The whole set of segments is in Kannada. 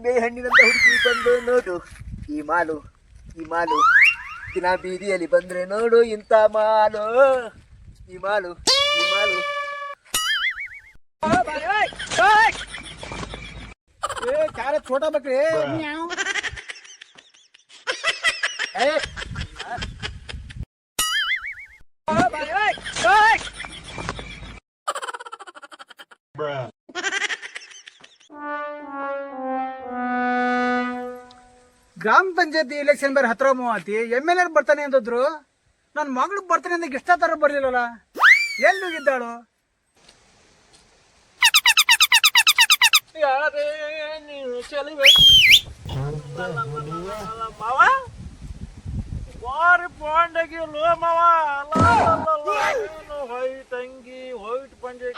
ನಿಂಬೆ ಹಣ್ಣಿನಂತ ಹುಡುಗಿ ಬಂದು ನೋಡು ಈ ಮಾಲು ದಿನ ಬೀದಿಯಲ್ಲಿ ಬಂದ್ರೆ ನೋಡು ಇಂಥ ಮಾಲು ಈ ಮಾಲು ಚಾರ ಛೋಟಾ ಬಕ್ರಿ ಗ್ರಾಮ ಪಂಚಾಯತಿ ಎಲೆಕ್ಷನ್ ಬೇರೆ ಹತ್ರ ಮೂವತ್ತಿ MLA ಬರ್ತಾನೆ ಅಂತಿದ್ರು. ನನ್ನ ಮಗಳು ಬರ್ತಾನೆ ಅಂತ ಇಷ್ಟ ತರ ಬರ್ಲಿಲ್ಲಲ್ಲ, ಎಲ್ಲಿ ಹೋಗಿದ್ದಾಳು? ವೈಟ್ ಅಂಗಿ ವೈಟ್ ಪಂಜೆ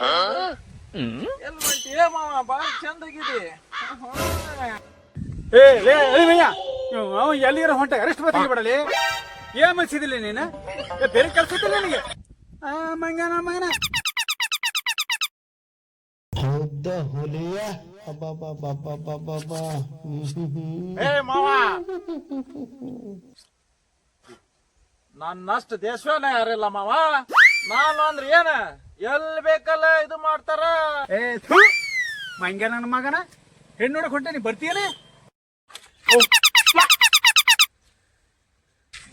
ಎಲ್ಲಿ ಮಾವ ಬಾಳ ಚಂದಾಗಿದೆ. ಎಲ್ಲಿರ ಹೊಂಟ ಅರೆಸ್ಟ್ ಬರ್ತೀನಿ ಬಿಡಲಿ. ಏನ್ ಮನ್ಸಿದಿಲ್ಲ ನೀನು? ಬೇರೆ ಕೆಲಸ ಇದ್ದಿಲ್ಲ ನನಗೆ. ಮಂಗನ ಮಾವ ನನ್ನಷ್ಟು ದೇಶವೇ ಯಾರಿಲ್ಲ ಮಾವ. ನಾನು ಅಂದ್ರೆ ಏನ ಎಲ್ಲಿ ಬೇಕಲ್ಲ ಇದು ಮಾಡ್ತಾರ. ಮಂಗ ನನ್ನ ಮಗನ ಹೆಣ್ಣು ನೋಡಕ್ ಹೊಂಟೆ, ನೀ ಬರ್ತೀಯನೇ?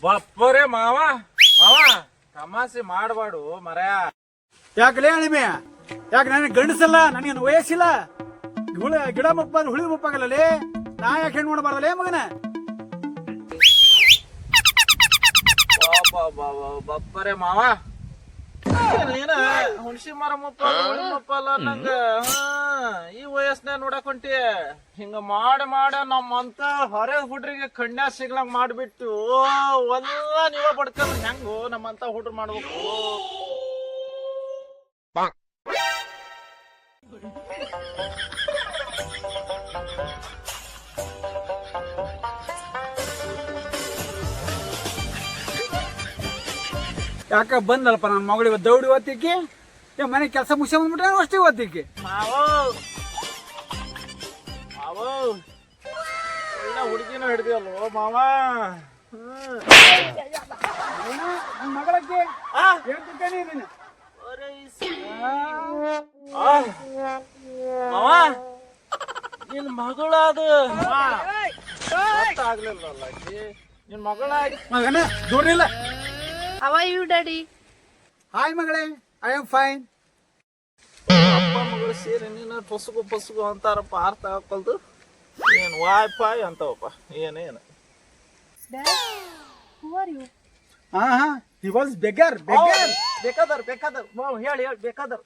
ಬಪ್ಪರೇ ಮಾವ ತಮಾಸೆ ಮಾಡಬಾಡು ಮರ್ಯಾ. ಯಾಕಲೇ ಅಣಿಮೆಯ? ಯಾಕೆ ನನಗೆ ಗಂಡಸಲ್ಲ, ನನಗೇನು ವಯಸ್ಸಿಲ್ಲ. ಗಿಡ ಮುಪ್ಪ ಹುಳಿ ಮುಪ್ಪಾಗಲ್ಲೇ, ನಾ ಯಾಕೆ ಹೆಣ್ಣು ನೋಡಬಾರ್ದಲ್ಲೇ ಮಗನ? ಬಪ್ಪರೇ ಮಾವ ನೀನ ಹುಣಸಿ ಮರ ಮುಪ್ಪಲ್ಲ ನಂಗ ಈ ವಯಸ್ಸಿನ ನೋಡಕ್ ಹೊಂಟಿ. ಹಿಂಗ ಮಾಡ ನಮ್ಮಂತ ಹೊರೆ ಹುಡ್ರಿಗೆ ಕಣ್ಣ ಸಿಗ್ಲಂಗ್ ಮಾಡ್ಬಿಟ್ಟು ಎಲ್ಲ ನೀವ ಬಡ್ಕೊಂಡ್ ಹೆಂಗು ನಮ್ಮಂತ ಹುಡ್ರು ಮಾಡ್ಬೇಕು. ಯಾಕ ಬಂದಲ್ಪ ನನ್ನ ಮಗಳು ದೌಡಿ ಓದ್ತಿಕ್ಕಿ, ಮನೆ ಕೆಲಸ ಮುಗಿಸ ಬಂದ್ಬಿಟ್ರೆ ಅಷ್ಟೇ ಓದ್ತಿಕ್ಕಿ. ಹುಡುಗಿನ ಹಿಡ್ದಿಯಲ್ವ ಮಾವ? ಮಗಳಕ್ಕೆ ಮಾವ ನಿನ್ ಮಗಳದು ಆಗ್ಲಿಲ್ಲ ನಿನ್ ಮಗಳ ಮಗನ ದೂರಿಲ್ಲ. How are you, Daddy? Hi ಮಗಳೇ, ಐ ಆಮ್ ಫೈನ್. ಅಪ್ಪ ಮಗಳು ಸೇರಿ ನೀನು ಪಸುಗು ಅಂತಾರಪ್ಪ, ಅರ್ಥ ಹಾಕೊಳ್ದು. ಏನ್ ವಾಯ್ ಅಂತವಪ್ಪ ಏನೇನು. Dad, who are you? He was beggar. ಬೇಕಾದರ್ ಮಾವ ಹೇಳಿ ಬೇಕಾದರ್.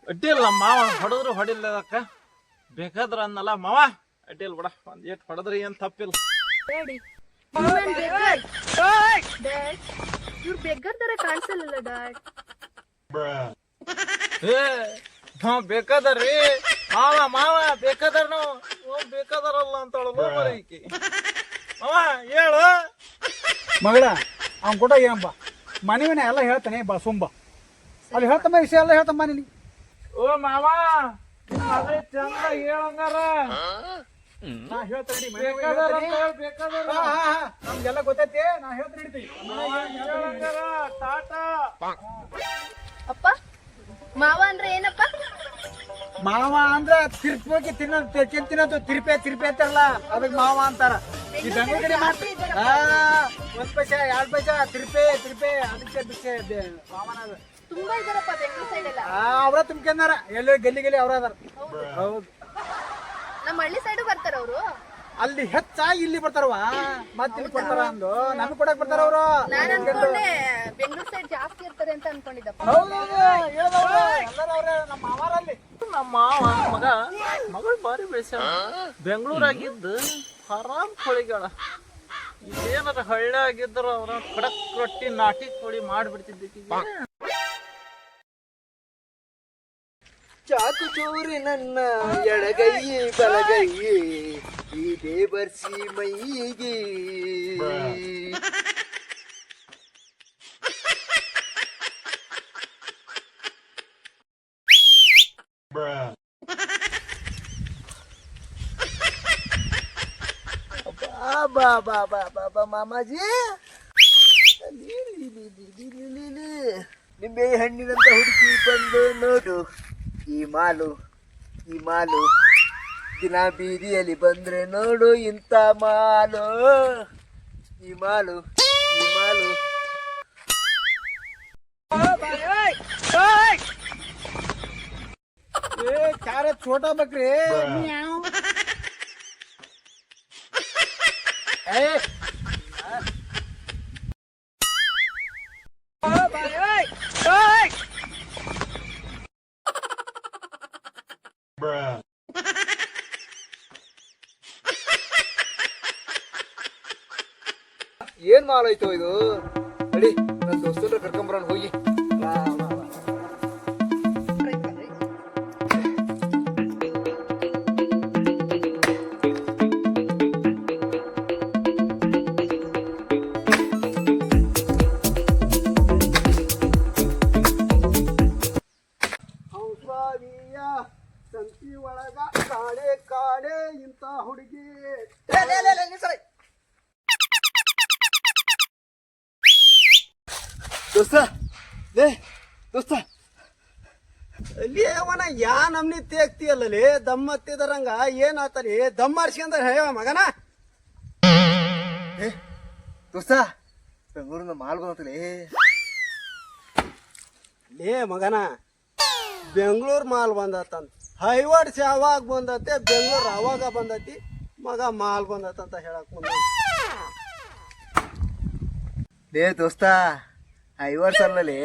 ಅಡ್ಡಿಲ್ಲ ಮಾವ, ಹೊಡೆದ್ರು ಹೊಡಿಲ್ಲ ಅಕ್ಕ. ಬೇಕಾದ್ರ ಅನ್ನಲ್ಲ ಮಾವ, ಅಡ್ಡಿಲ್ ಬಿಡ. ಒಂದ್ ಏಟ್ ಹೊಡೆದ್ರಿ ಏನ್ ತಪ್ಪಿಲ್ಲ. Daddy, you and beggar. Dad, you're beggar ತರ ಕಾಣಿಸಲ್ಲ Dad. ಬೇಕಾದರ್ರಿ ಮಾವ ಬೇಕಾದರ್ ನಾವು ಬೇಕಾದರಲ್ಲ ಅಂತಾಳಲ್ಲ ಮರೀಕಿ. ಮಾವ ಹೇಳು ಮಗಳ, ಅವ್ನ್ ಕೊಟ್ಟ ಏನಪ್ಪ ಮನೆವೇ ಎಲ್ಲ ಹೇಳ್ತಾನೆ. ಬಾ ಸುಂಬ ಅಲ್ಲಿ ಹೇಳ್ತಮ್ಮ, ವಿಷಯ ಎಲ್ಲ ಹೇಳ್ತಮ್ಮ ನಿನಗೆ. ಓ ಮಾವ ಅದೇ ಚಂದ ಹೇಳಂಗಾರ. ನಾ ಹೇಳ್ತೇನೆ ಬೇಕಾದರ ನಮ್ಗೆಲ್ಲ ಗೊತ್ತೈತಿ, ನಾ ಹೇಳ್ತೀನಿ. ಟಾಟಾ. ಅಪ್ಪ, ಮಾವ ಅಂದ್ರೆ ಏನಪ್ಪ? ಮಾವ ಅಂದ್ರೆ ತಿರ್ಪಿ ತಿನ್ನೋದು ತಿರ್ಪೆ ಅಂತಾರಲ್ಲ, ಅದಕ್ಕೆ ಮಾವ ಅಂತಾರ. ಈ ಬೆಂಗಳೂರು ಕಡೆ ಮಾಡ್ತೀವಿ 1 ಪೈಸೆ 2 ಪೈಸೆ ತಿರ್ಪೆ ಅದಕ್ಕೆ ಮಾವನ ತುಂಬಾ ಇದಾರಪ್ಪ ಬೆಂಗಳೂರು ಸೈಡ್ ಎಲ್ಲ. ಅವ್ರ ತುಂಬ್ಕೊಂಡಾರ, ಎಲ್ಲ ಗಲ್ಲಿ ಅವ್ರ ಅದಾರ. ಹೌದು, ನಮ್ಮ ಹಳ್ಳಿ ಸೈಡ್ ಬರ್ತಾರ ಅವರು. ಅಲ್ಲಿ ಹೆಚ್ಚಾಗಿ ಇಲ್ಲಿ ಬರ್ತಾರವಾ, ಮತ್ತೆ ಇಲ್ಲಿ ಕೊಡ್ತಾರ ಅಂದು ನಮ್ಗೆ ಕೊಡಕ್ ಬರ್ತಾರ ಅವರು. ನಾನು ಅನ್ಕೊಂಡೆ ಬೆಂಗಳೂರು ಸೈಡ್ ಜಾಸ್ತಿ ಇರ್ತಾರೆ ಅಂತ ಅನ್ಕೊಂಡಿದ್ದಪ್ಪ. ಎಲ್ಲರೂ ಅವ್ರೆ ನಮ್ಮ ಮಾವಾರಲ್ಲಿ. ನಮ್ಮ ಮಾವ ಮಗಳು ಬಾರಿ ಬೆಳೆಸ ಬೆಂಗಳೂರಾಗಿದ್ದು ಆರಾಮ್ ಕೊಳಿಗಳ. ಇದೇನಾರ ಹಳ್ಳಿ ಆಗಿದ್ರು ಅವ್ರ ಕಡಕ್ ರೊಟ್ಟಿ ನಾಟಿ ಕೋಳಿ ಮಾಡ್ಬಿಡ್ತಿದ್ದಕ್ಕೆ. ಚಾಕು ಚೂರಿ ನನ್ನ ಎಡಗೈ ಬಲಗೈ ಇದೆ ಬರ್ಸಿ ಮೈಗೆ. ಬಾ ಬಾ ಬಾ ಬಾ ಬಾ ಮಾಮಾಜಿ, ನಿಂಬೆ ಹಣ್ಣಿನಂತ ಹುಡುಗಿ ಬಂದು ನೋಡು ಈ ಮಾಲು, ಈ ಮಾಲು ದಿನ ಬೀದಿಯಲ್ಲಿ ಬಂದ್ರೆ ನೋಡು ಇಂಥ ಮಾಲು, ಈ ಮಾಲು, ಈ ಮಾಲು. ಏ ಕ್ಯಾರ ಛೋಟಾ ಬಕ್ರಿ ಏ ಏನ್ ಮಾಲ್ ಆಯ್ತು ಇದು? ನಡಿ ನನ್ನ ದೋಸ್ತನ ಕರ್ಕೊಂಬರೋಣ ಹೋಗಿ. ಹಂಸಾವಿಯ ಸಂತಿ ಒಳಗ ಕಾಡೆ ಕಾಡೆ ಇಂತ ಹುಡುಗಿ. ದೋಸ್ತ, ಲೇ ದೋಸ್ತ, ಅಲ್ಲಿ ಅವನ ಯಾ ನಮ್ನಿ ತೇಗ್ತಿಯಲ್ಲೇ ದಮ್ಮತ್ತಿದರಂಗ ಏನ್ ಆತಲಿ ದಮ್ಮ ಆರ್ಸ್ಕೊಂಡ್ರ ಹೇಳ ಮಗನ. ಏ ದೋಸ್ತ, ಬೆಂಗಳೂರಿನ ಮಾಲ್ ಬಂತಲೇ. ಲೇ ಮಗನ, ಬೆಂಗಳೂರು ಮಾಲ್ ಬಂದತ್ತಂತ ಹೈವಾಡ್ಸಿ ಅವಾಗ ಬಂದತ್ತೆ, ಬೆಂಗಳೂರು ಅವಾಗ ಬಂದತಿ, ಮಗ ಮಾಲ್ ಬಂದತ್ತಂತ ಹೇಳಕ್ ಮುಂದೆ. ಲೇ ದೋಸ್ತ, 5 ವರ್ಷ ಅಲ್ಲಲೇ,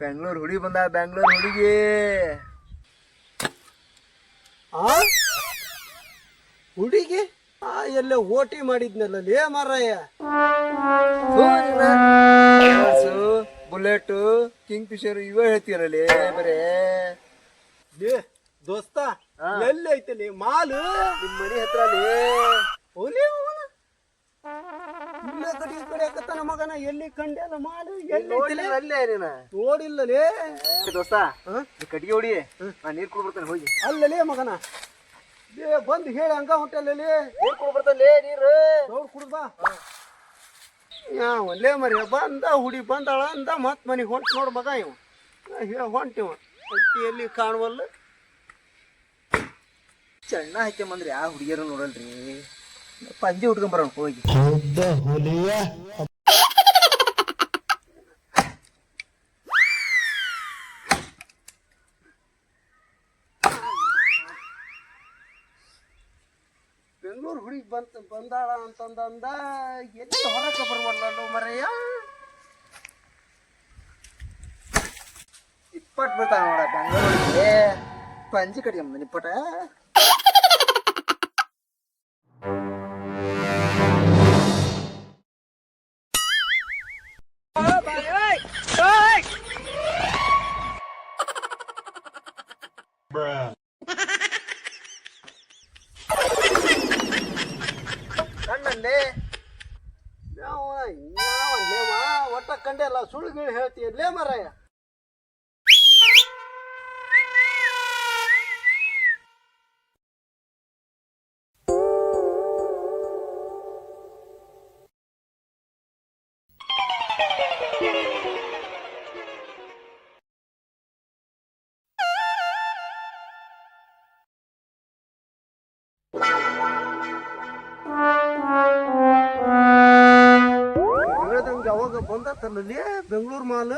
ಬೆಂಗಳೂರು ಹುಡುಗಿ ಬಂದ, ಬೆಂಗಳೂರು ಹುಡುಗಿ. ಆ ಹುಡುಗಿ ಎಲ್ಲೇ ಓಟಿ ಮಾಡಿದ್ನಲ್ಲ ಲೇ ಮಾರಯ್ಯ. ಬುಲೆಟ್, ಕಿಂಗ್ ಫಿಶರ್ ಇವೇ ಹೇಳ್ತೀರಲ್ಲೇ ಬರೇ. ಲೇ ದೋಸ್ತ, ಎಲ್ಲಿ ಐತಲಿ ಮಾಲು? ನಿಮ್ ಮನಿ ಹತ್ರ ಲೇ. ಓಲಿ ಅವನ ಇಲ್ಲೇ ಕಡೆ ಈ ಕಡೆ ಕತ್ತನ ಮಗನ, ಎಲ್ಲಿ ಕಂಡೆಲ್ಲ ಮಾಲು? ಎಲ್ಲಿ ಐತಲೇ? ಅಲ್ಲೇ ನೀನ ನೋಡಿಲ್ಲಲೇ ದೋಸ್ತ. ನೀ ಕಟ್ಟಿಗೆ ಹೊಡಿ, ನಾ ನೀರ್ ಕುಡ್ಬಿಡ್ತೇನೆ ಹೋಗಿ. ಅಲ್ಲಲೇ ಮಗನ, ಲೇ ಬಂದು ಹೇಳಿ ಹಂಗ ಹೊಂಟಲ್ಲೇ. ನೀರ್ ಕುಡ್ಬಿಡ್ತೇನೆ ನೀರು. ನೋಡ್ ಕುಡ್ದ ಬಾ. ಒಳ್ಳೆ ಮರಿ ಬಂದ ಹುಡಿ ಬಂದಾಳ ಅಂದ ಮತ್ ಮನಿಗೆ ಹೊಂಟ ನೋಡ್ ಮಗ ಇವ. ಹೊಂಟಿವ ಅಕ್ಕಿ ಎಲ್ಲಿ ಕಾಣವಲ್ಲ. ಚೆನ್ನ ಹಾಕ್ಯಂಬಂದ್ರಿ ಆ ಹುಡುಗಿಯರು ನೋಡಲ್ರಿ, ಪಂಜಿ ಉಟ್ಕೊಂಬರೋಣ ಹೋಗಿ. ಬೆಂಗಳೂರು ಹುಡುಗಿ ಬಂದಾಳ ಅಂತಂದ ಎಲ್ಲಿ ಹೊರಕ್ಕೆ ಬರ್ಬಲ್ಲ ಮರಯ್ಯ. 20 ಬರ್ತಾವ ನೋಡ ಬೆಂಗಳೂರಿಗೆ, ಪಂಜಿ ಕಟ್ಕೊಂಬ ನಿಪ್ಪಟ. ಕಣ್ಣಲ್ಲೇ ಒಟ್ಟ ಕಂಡೆಲ್ಲ ಸುಳ್ಳು ಗೀಳು ಹೇಳ್ತೀಯಲ್ಲೇ ಮರಯ್ಯ. ಹೇಳ್ದಂಗೆ ಅವಾಗ ಬಂದತ್ತಲ್ಲೇ ಬೆಂಗಳೂರು ಮಾಲ್.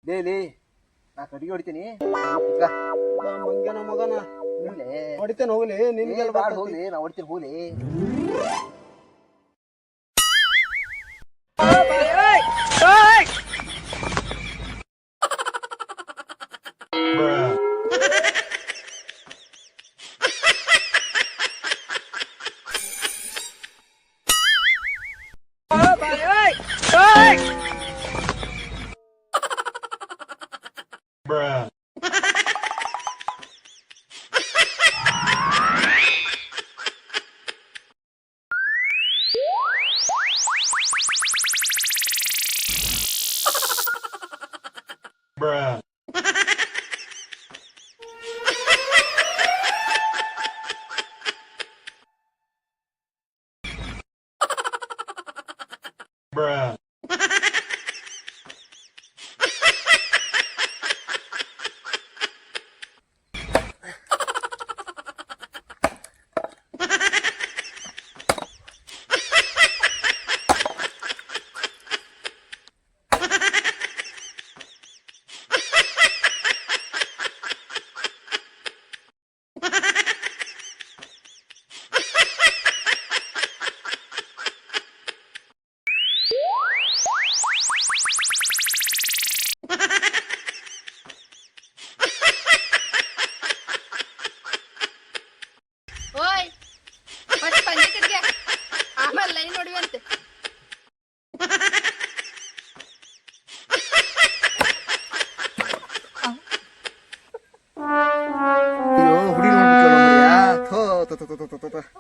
ಲೇ ನಾ ಕಟ್ಟಿಗೆ ಹೊಡಿತೀನಿ. ಮಂಗನ ಮಗನ ಹೊಡಿತೇನೆ ಹೋಗ್ಲಿ, ನಿನ್ಗೆ ಹೋಗ್ಲಿ, ನಾ ಹೊಡಿತೀನಿ ಹೋಗ್ಲಿ. ಓಯ್ ಫಸ್ಟ್ ಪಂಜೆ ಕಟ್ಗೆ ಆಮೇಲೆ ಲೈನ್ ನೋಡಿವಂತೆ. ಅಯ್ಯೋ ಹುಡಿ ನೋಡ್ಬಿಟ್ಲ ಥೋ ಥೋ ಥೋ ಥೋ ಥೋ ಥೋ